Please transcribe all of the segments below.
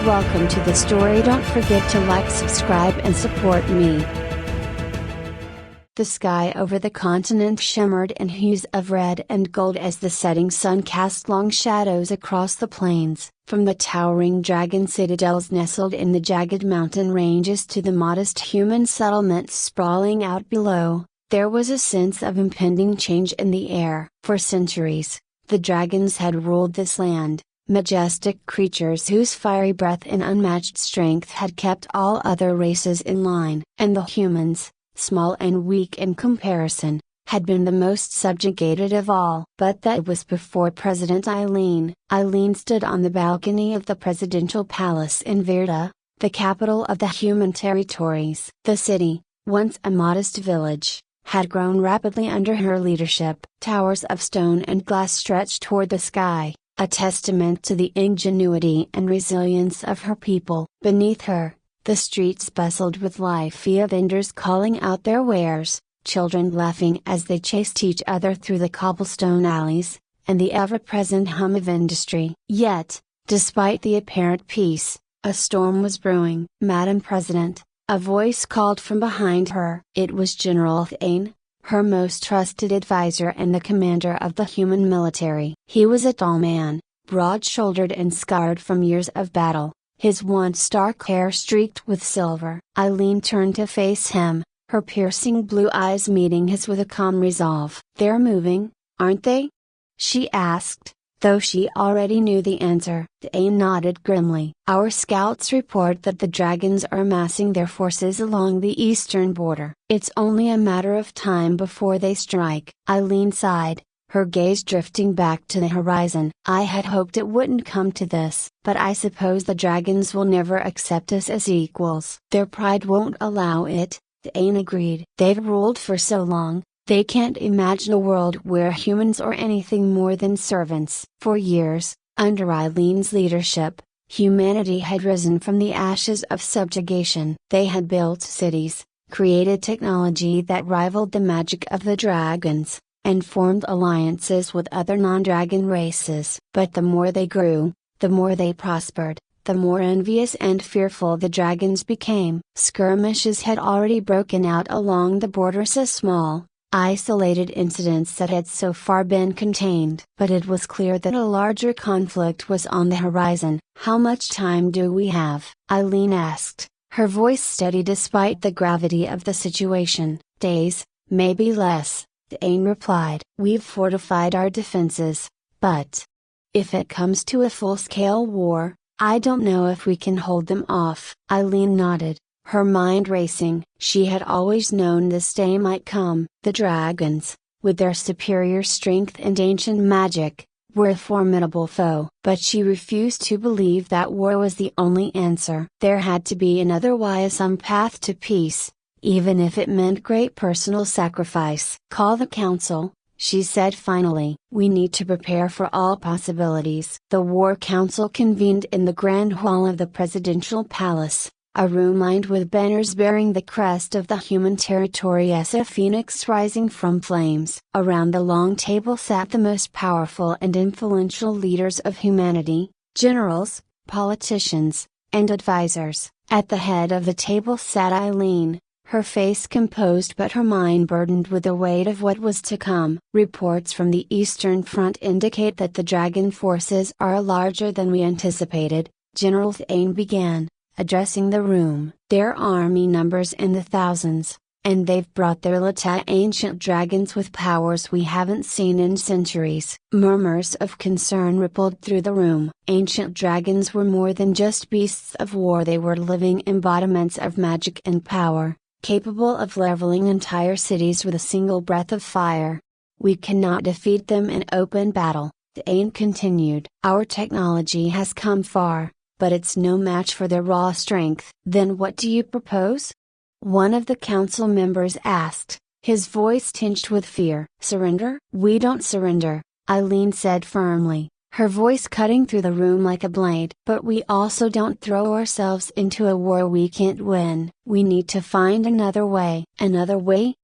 Welcome to the story. Don't forget to like, subscribe and support me. The sky over the continent shimmered in hues of red and gold as the setting sun cast long shadows across the plains. From the towering dragon citadels nestled in the jagged mountain ranges to the modest human settlements sprawling out below, there was a sense of impending change in the air. For centuries, the dragons had ruled this land, majestic creatures whose fiery breath and unmatched strength had kept all other races in line. And the humans, small and weak in comparison, had been the most subjugated of all. But that was before President Eileen. Eileen stood on the balcony of the presidential palace in Virda, the capital of the human territories. The city, once a modest village, had grown rapidly under her leadership. Towers of stone and glass stretched toward the sky, a testament to the ingenuity and resilience of her people. Beneath her, the streets bustled with life via vendors calling out their wares, children laughing as they chased each other through the cobblestone alleys, and the ever-present hum of industry. Yet, despite the apparent peace, a storm was brewing. "Madam President," a voice called from behind her. It was General Thane, her most trusted advisor and the commander of the human military. He was a tall man, broad-shouldered and scarred from years of battle, his once dark hair streaked with silver. Eileen turned to face him, her piercing blue eyes meeting his with a calm resolve. "They're moving, aren't they?" she asked, though she already knew the answer. Thane nodded grimly. "Our scouts report that the dragons are massing their forces along the eastern border. It's only a matter of time before they strike." Eileen sighed, her gaze drifting back to the horizon. "I had hoped it wouldn't come to this, but I suppose the dragons will never accept us as equals." "Their pride won't allow it," Thane agreed. "They've ruled for so long, they can't imagine a world where humans are anything more than servants." For years, under Eileen's leadership, humanity had risen from the ashes of subjugation. They had built cities, created technology that rivaled the magic of the dragons, and formed alliances with other non-dragon races. But the more they grew, the more they prospered, the more envious and fearful the dragons became. Skirmishes had already broken out along the borders, as small, isolated incidents that had so far been contained. But it was clear that a larger conflict was on the horizon. "How much time do we have?" Eileen asked, her voice steady despite the gravity of the situation. "Days, maybe less," Thane replied. "We've fortified our defenses, but if it comes to a full-scale war, I don't know if we can hold them off." Eileen nodded, her mind racing. She had always known this day might come. The dragons, with their superior strength and ancient magic, were a formidable foe. But she refused to believe that war was the only answer. There had to be another way, some path to peace, even if it meant great personal sacrifice. "Call the council," she said finally. "We need to prepare for all possibilities." The War Council convened in the Grand Hall of the Presidential Palace, a room lined with banners bearing the crest of the human territory as a phoenix rising from flames. Around the long table sat the most powerful and influential leaders of humanity, generals, politicians, and advisors. At the head of the table sat Eileen, her face composed but her mind burdened with the weight of what was to come. "Reports from the Eastern Front indicate that the dragon forces are larger than we anticipated," General Thane began, addressing the room. "Their army numbers in the thousands, and they've brought their little ancient dragons with powers we haven't seen in centuries." Murmurs of concern rippled through the room. Ancient dragons were more than just beasts of war. They were living embodiments of magic and power, capable of leveling entire cities with a single breath of fire. "We cannot defeat them in open battle," Thane continued. "Our technology has come far, but it's no match for their raw strength." "Then what do you propose?" one of the council members asked, his voice tinged with fear. "Surrender?" "We don't surrender," Eileen said firmly, her voice cutting through the room like a blade. "But we also don't throw ourselves into a war we can't win. We need to find another way." "Another way?"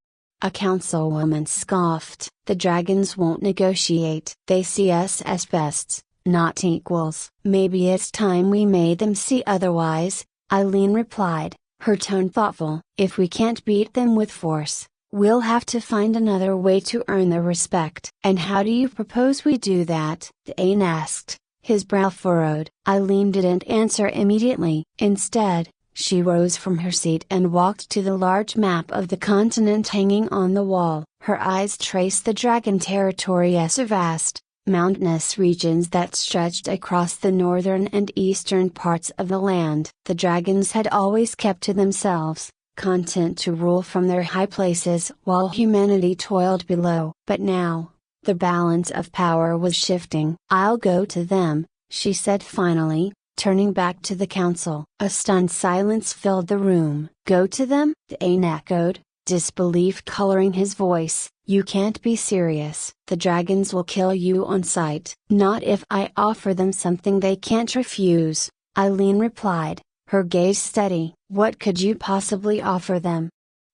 a councilwoman scoffed. "The dragons won't negotiate. They see us as pests, not equals. Maybe it's time we made them see otherwise, Eileen replied, her tone thoughtful. If we can't beat them with force, we'll have to find another way to earn their respect. And how do you propose we do that? Dane asked, his brow furrowed. Eileen didn't answer immediately. Instead, she rose from her seat and walked to the large map of the continent hanging on the wall. Her eyes traced the dragon territory as vast, mountainous regions that stretched across the northern and eastern parts of the land. The dragons had always kept to themselves, content to rule from their high places while humanity toiled below. But now, the balance of power was shifting. I'll go to them, she said finally, turning back to the council. A stunned silence filled the room. Go to them? Dane echoed, disbelief coloring his voice. You can't be serious. The dragons will kill you on sight. Not if I offer them something they can't refuse, Eileen replied, her gaze steady. What could you possibly offer them?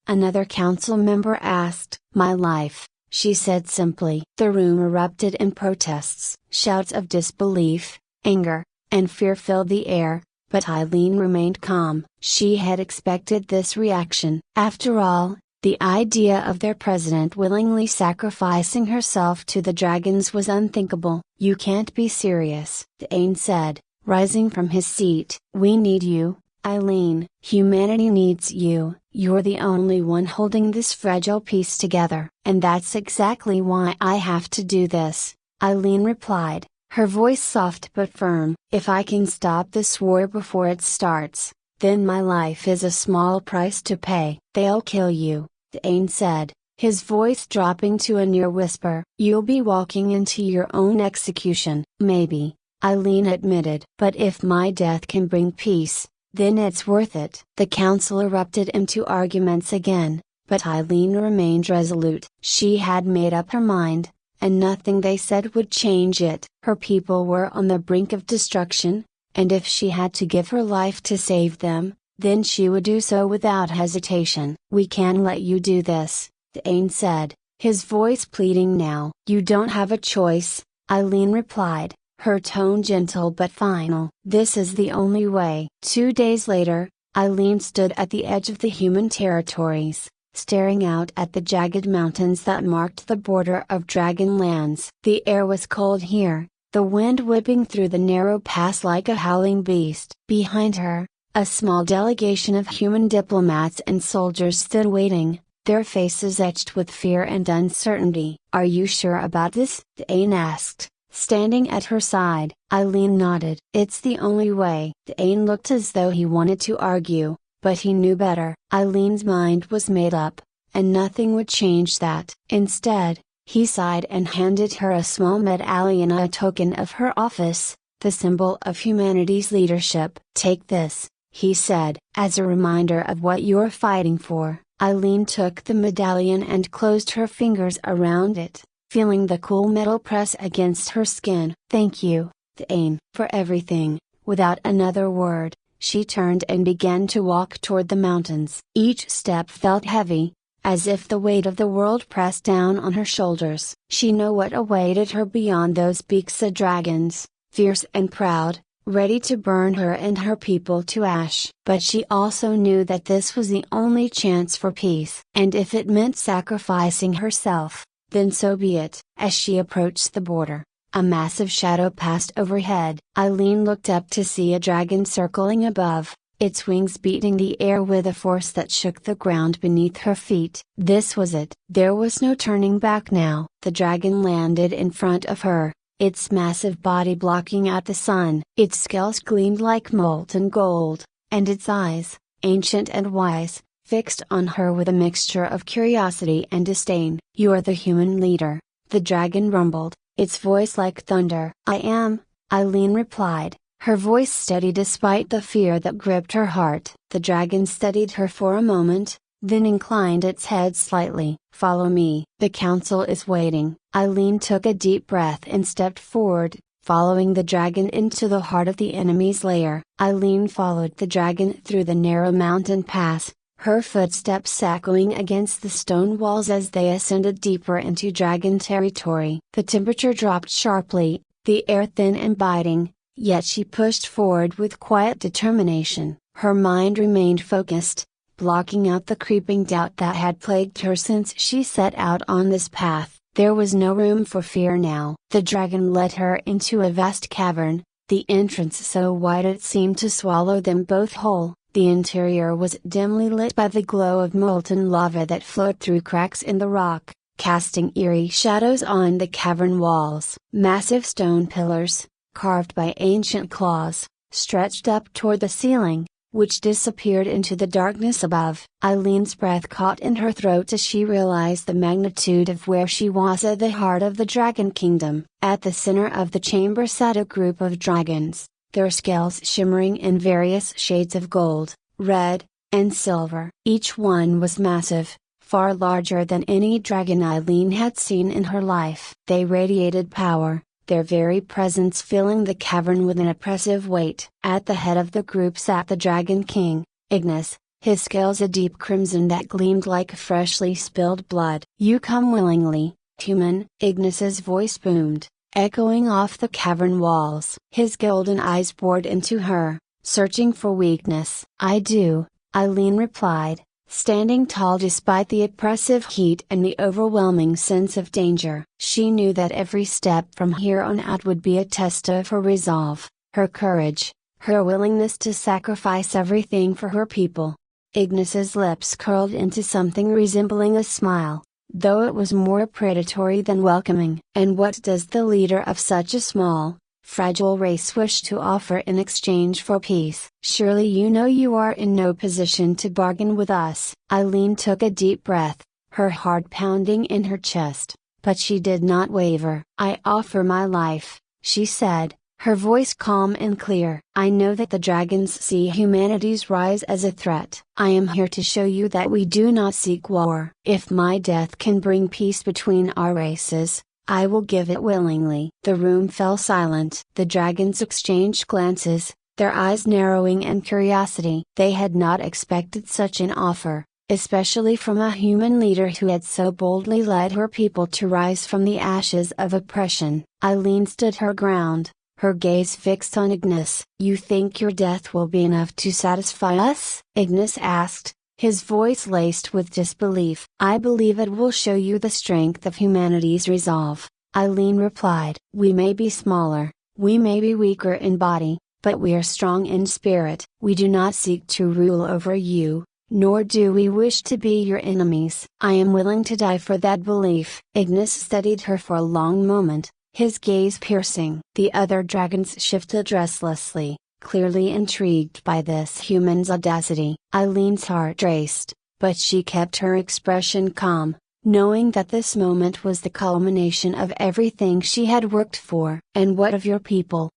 Another council member asked. My life, she said simply. The room erupted in protests. Shouts of disbelief, anger, and fear filled the air, but Eileen remained calm. She had expected this reaction. After all, the idea of their president willingly sacrificing herself to the dragons was unthinkable. You can't be serious, Dane said, rising from his seat. We need you, Eileen. Humanity needs you. You're the only one holding this fragile piece together. And that's exactly why I have to do this, Eileen replied, her voice soft but firm. If I can stop this war before it starts, then my life is a small price to pay. They'll kill you, Dane said, his voice dropping to a near whisper. You'll be walking into your own execution. Maybe, Eileen admitted. But if my death can bring peace, then it's worth it. The council erupted into arguments again, but Eileen remained resolute. She had made up her mind, and nothing they said would change it. Her people were on the brink of destruction, and if she had to give her life to save them, then she would do so without hesitation. We can't let you do this, Dane said, his voice pleading now. You don't have a choice, Eileen replied, her tone gentle but final. This is the only way. 2 days later, Eileen stood at the edge of the human territories, staring out at the jagged mountains that marked the border of dragon lands. The air was cold here, the wind whipping through the narrow pass like a howling beast. Behind her, a small delegation of human diplomats and soldiers stood waiting, their faces etched with fear and uncertainty. Are you sure about this? Dane asked, standing at her side. Eileen nodded. It's the only way. Dane looked as though he wanted to argue, but he knew better. Eileen's mind was made up, and nothing would change that. Instead, he sighed and handed her a small medallion, a token of her office, the symbol of humanity's leadership. Take this, he said, as a reminder of what you're fighting for. Eileen took the medallion and closed her fingers around it, feeling the cool metal press against her skin. Thank you, Dane, for everything. Without another word, she turned and began to walk toward the mountains. Each step felt heavy, as if the weight of the world pressed down on her shoulders. She knew what awaited her beyond those beaks of dragons, fierce and proud, ready to burn her and her people to ash. But she also knew that this was the only chance for peace. And if it meant sacrificing herself, then so be it. As she approached the border, a massive shadow passed overhead. Eileen looked up to see a dragon circling above, its wings beating the air with a force that shook the ground beneath her feet. This was it. There was no turning back now. The dragon landed in front of her, its massive body blocking out the sun. Its scales gleamed like molten gold, and its eyes, ancient and wise, fixed on her with a mixture of curiosity and disdain. You are the human leader, the dragon rumbled, its voice like thunder. I am, Eileen replied, her voice steady despite the fear that gripped her heart. The dragon studied her for a moment, then inclined its head slightly. Follow me. The council is waiting. Eileen took a deep breath and stepped forward, following the dragon into the heart of the enemy's lair. Eileen followed the dragon through the narrow mountain pass, her footsteps echoing against the stone walls as they ascended deeper into dragon territory. The temperature dropped sharply, the air thin and biting, yet she pushed forward with quiet determination. Her mind remained focused, blocking out the creeping doubt that had plagued her since she set out on this path. There was no room for fear now. The dragon led her into a vast cavern, the entrance so wide it seemed to swallow them both whole. The interior was dimly lit by the glow of molten lava that flowed through cracks in the rock, casting eerie shadows on the cavern walls. Massive stone pillars, carved by ancient claws, stretched up toward the ceiling, which disappeared into the darkness above. Eileen's breath caught in her throat as she realized the magnitude of where she was at the heart of the Dragon Kingdom. At the center of the chamber sat a group of dragons, their scales shimmering in various shades of gold, red, and silver. Each one was massive, far larger than any dragon Eileen had seen in her life. They radiated power, their very presence filling the cavern with an oppressive weight. At the head of the group sat the Dragon King, Ignis, his scales a deep crimson that gleamed like freshly spilled blood. "You come willingly, human," Ignis's voice boomed, echoing off the cavern walls. His golden eyes bored into her, searching for weakness. "I do," Eileen replied, standing tall despite the oppressive heat and the overwhelming sense of danger. She knew that every step from here on out would be a test of her resolve, her courage, her willingness to sacrifice everything for her people. Ignis's lips curled into something resembling a smile, though it was more predatory than welcoming. "And what does the leader of such a small, fragile race wish to offer in exchange for peace? Surely you know you are in no position to bargain with us." Eileen took a deep breath, her heart pounding in her chest, but she did not waver. "I offer my life," she said, her voice calm and clear. "I know that the dragons see humanity's rise as a threat. I am here to show you that we do not seek war. If my death can bring peace between our races, I will give it willingly." The room fell silent. The dragons exchanged glances, their eyes narrowing in curiosity. They had not expected such an offer, especially from a human leader who had so boldly led her people to rise from the ashes of oppression. Eileen stood her ground, her gaze fixed on Ignis. "You think your death will be enough to satisfy us?" Ignis asked, his voice laced with disbelief. "I believe it will show you the strength of humanity's resolve," Eileen replied. "We may be smaller, we may be weaker in body, but we are strong in spirit. We do not seek to rule over you, nor do we wish to be your enemies. I am willing to die for that belief." Ignis studied her for a long moment, his gaze piercing. The other dragons shifted restlessly, clearly intrigued by this human's audacity. Eileen's heart raced, but she kept her expression calm, knowing that this moment was the culmination of everything she had worked for. "And what of your people?"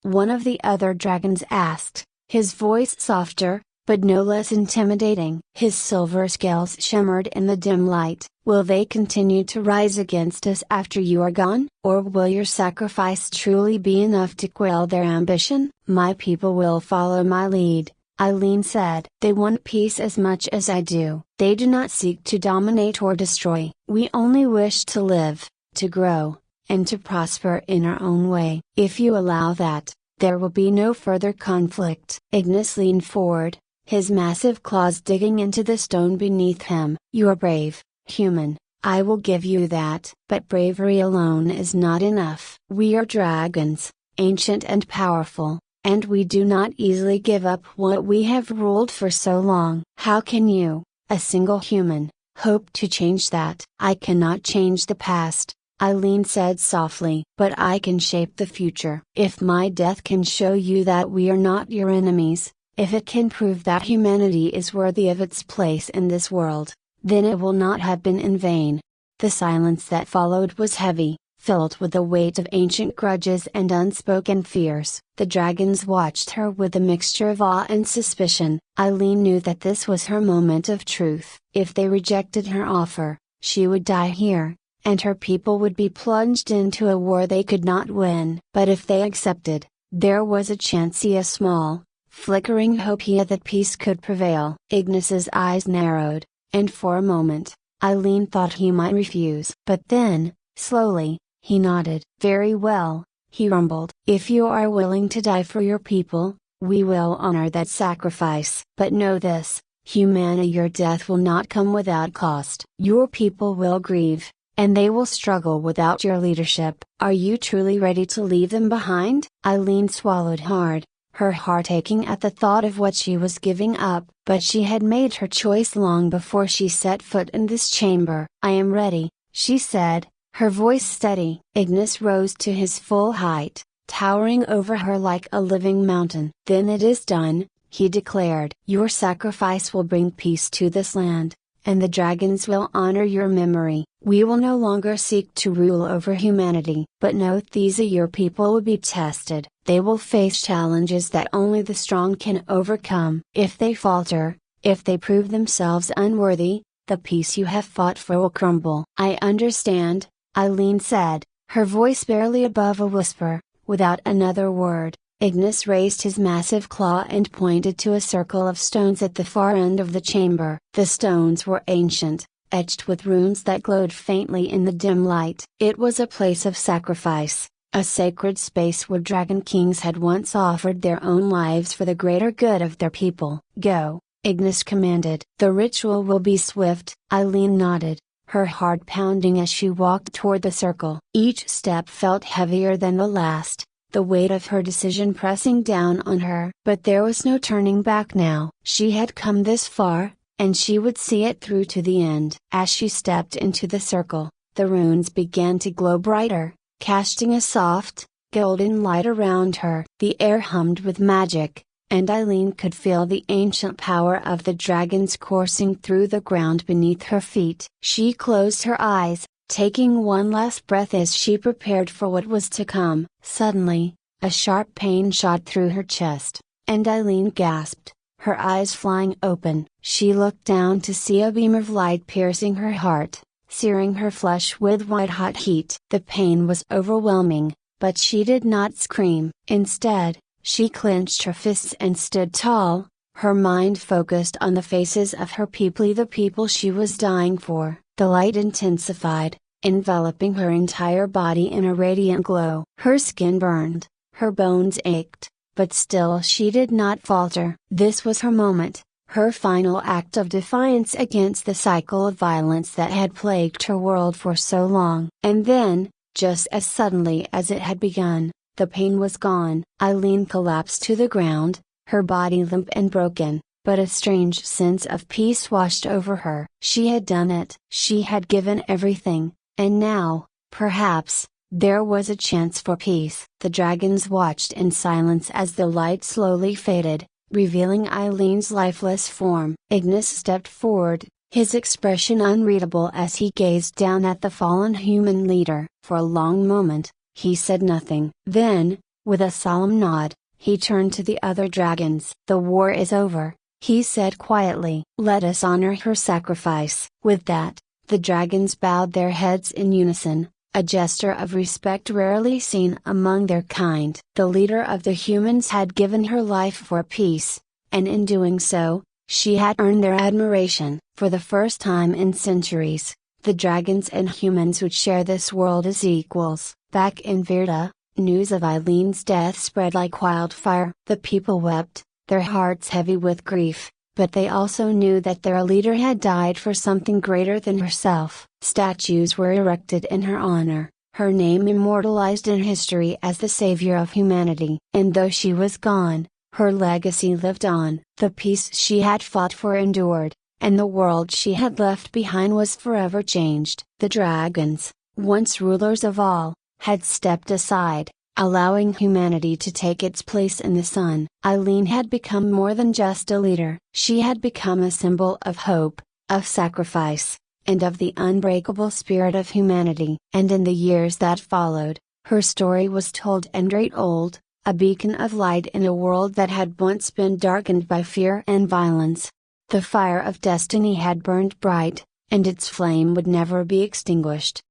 one of the other dragons asked, his voice softer, but no less intimidating. His silver scales shimmered in the dim light. "Will they continue to rise against us after you are gone? Or will your sacrifice truly be enough to quell their ambition?" "My people will follow my lead," Eileen said. "They want peace as much as I do. They do not seek to dominate or destroy. We only wish to live, to grow, and to prosper in our own way. If you allow that, there will be no further conflict." Ignis leaned forward, his massive claws digging into the stone beneath him. "You are brave, human, I will give you that. But bravery alone is not enough. We are dragons, ancient and powerful, and we do not easily give up what we have ruled for so long. How can you, a single human, hope to change that?" "I cannot change the past," Eileen said softly. "But I can shape the future. If my death can show you that we are not your enemies, if it can prove that humanity is worthy of its place in this world, then it will not have been in vain." The silence that followed was heavy, filled with the weight of ancient grudges and unspoken fears. The dragons watched her with a mixture of awe and suspicion. Eileen knew that this was her moment of truth. If they rejected her offer, she would die here, and her people would be plunged into a war they could not win. But if they accepted, there was a chance, a small, flickering hope here that peace could prevail. Ignis's eyes narrowed, and for a moment, Eileen thought he might refuse. But then, slowly, he nodded. "Very well," he rumbled. "If you are willing to die for your people, we will honor that sacrifice. But know this, humanity, your death will not come without cost. Your people will grieve, and they will struggle without your leadership. Are you truly ready to leave them behind?" Eileen swallowed hard, her heart aching at the thought of what she was giving up. But she had made her choice long before she set foot in this chamber. "I am ready," she said, her voice steady. Ignis rose to his full height, towering over her like a living mountain. "Then it is done," he declared. "Your sacrifice will bring peace to this land, and the dragons will honor your memory. We will no longer seek to rule over humanity. But note, these your people will be tested. They will face challenges that only the strong can overcome. If they falter, if they prove themselves unworthy, the peace you have fought for will crumble." "I understand," Eileen said, her voice barely above a whisper. Without another word, Ignis raised his massive claw and pointed to a circle of stones at the far end of the chamber. The stones were ancient, etched with runes that glowed faintly in the dim light. It was a place of sacrifice, a sacred space where dragon kings had once offered their own lives for the greater good of their people. "Go," Ignis commanded. "The ritual will be swift." Eileen nodded, her heart pounding as she walked toward the circle. Each step felt heavier than the last, the weight of her decision pressing down on her. But there was no turning back now. She had come this far, and she would see it through to the end. As she stepped into the circle, the runes began to glow brighter, casting a soft, golden light around her. The air hummed with magic, and Eileen could feel the ancient power of the dragons coursing through the ground beneath her feet. She closed her eyes, taking one last breath as she prepared for what was to come. Suddenly, a sharp pain shot through her chest, and Eileen gasped, her eyes flying open. She looked down to see a beam of light piercing her heart, searing her flesh with white-hot heat. The pain was overwhelming, but she did not scream. Instead, she clenched her fists and stood tall, her mind focused on the faces of her people, the people she was dying for. The light intensified, enveloping her entire body in a radiant glow. Her skin burned, her bones ached, but still she did not falter. This was her moment, her final act of defiance against the cycle of violence that had plagued her world for so long. And then, just as suddenly as it had begun, the pain was gone. Eileen collapsed to the ground, her body limp and broken, but a strange sense of peace washed over her. She had done it. She had given everything, and now, perhaps, there was a chance for peace. The dragons watched in silence as the light slowly faded, revealing Eileen's lifeless form. Ignis stepped forward, his expression unreadable as he gazed down at the fallen human leader. For a long moment, he said nothing. Then, with a solemn nod, he turned to the other dragons. "The war is over," he said quietly. "Let us honor her sacrifice." With that, the dragons bowed their heads in unison, a gesture of respect rarely seen among their kind. The leader of the humans had given her life for peace, and in doing so, she had earned their admiration. For the first time in centuries, the dragons and humans would share this world as equals. Back in Virda, news of Eileen's death spread like wildfire. The people wept, their hearts heavy with grief, but they also knew that their leader had died for something greater than herself. Statues were erected in her honor, her name immortalized in history as the savior of humanity. And though she was gone, her legacy lived on. The peace she had fought for endured, and the world she had left behind was forever changed. The dragons, once rulers of all, had stepped aside, allowing humanity to take its place in the sun. Eileen had become more than just a leader. She had become a symbol of hope, of sacrifice, and of the unbreakable spirit of humanity. And in the years that followed, her story was told and retold, a beacon of light in a world that had once been darkened by fear and violence. The fire of destiny had burned bright, and its flame would never be extinguished.